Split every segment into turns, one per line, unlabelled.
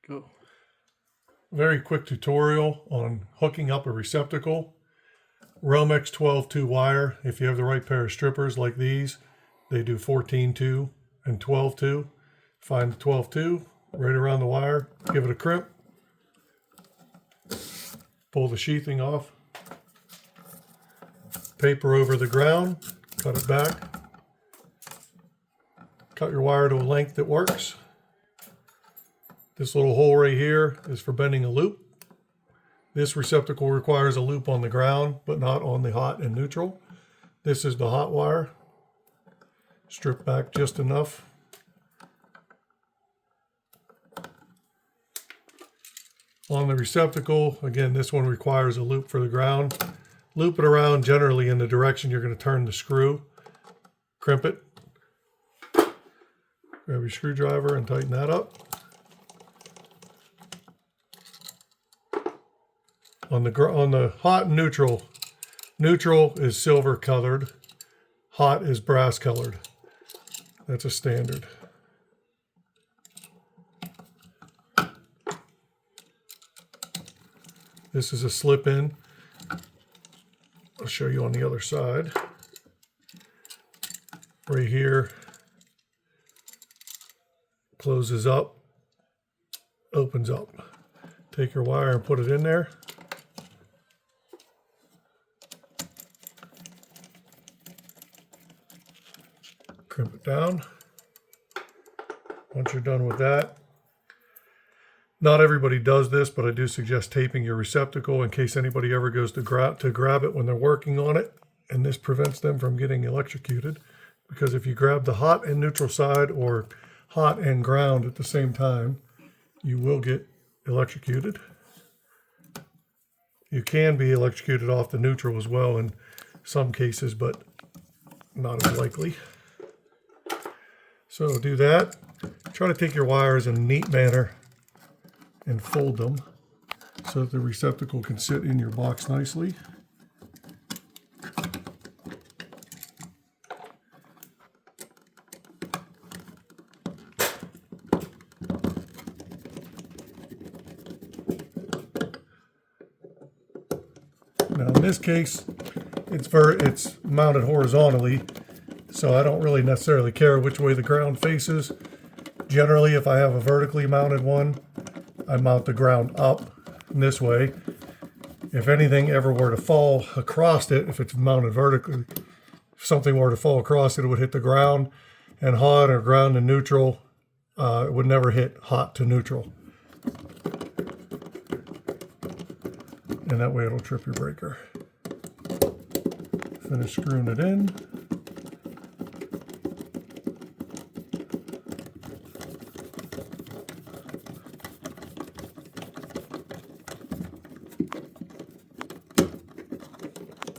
Go.
Very quick tutorial on hooking up a receptacle. Romex 12-2 wire. If you have the right pair of strippers like these, they do 14-2 and 12-2. Find the 12-2 right around the wire, give it a crimp, pull the sheathing off, paper over the ground, cut it back, cut your wire to a length that works. This little hole right here is for bending a loop. This receptacle requires a loop on the ground, but not on the hot and neutral. This is the hot wire. Strip back just enough. On the receptacle, again, this one requires a loop for the ground. Loop it around generally in the direction you're going to turn the screw. Crimp it. Grab your screwdriver and tighten that up. On the hot and neutral, neutral is silver colored, hot is brass colored. That's a standard. This is a slip in. I'll show you on the other side. Right here, closes up, opens up. Take your wire and put it in there. Crimp it down. Once you're done with that, not everybody does this, but I do suggest taping your receptacle in case anybody ever goes to grab it when they're working on it, and this prevents them from getting electrocuted. Because if you grab the hot and neutral side or hot and ground at the same time, you will get electrocuted. You can be electrocuted off the neutral as well in some cases, but not as likely. So do that. Try to take your wires in a neat manner and fold them so that the receptacle can sit in your box nicely. Now in this case, it's mounted horizontally, so I don't really necessarily care which way the ground faces. Generally, if I have a vertically mounted one, I mount the ground up this way. If anything ever were to fall across it, if it's mounted vertically, if something were to fall across it, it would hit the ground, and hot or ground and neutral, it would never hit hot to neutral. And that way it'll trip your breaker. Finish screwing it in.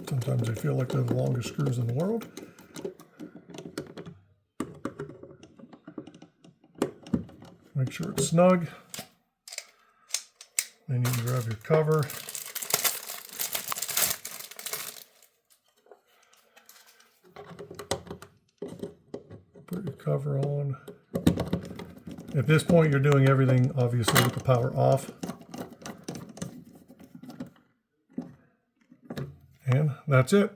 Sometimes they feel like they're the longest screws in the world. Make sure it's snug. Then you can grab your cover. Put your cover on. At this point, you're doing everything obviously with the power off. And that's it.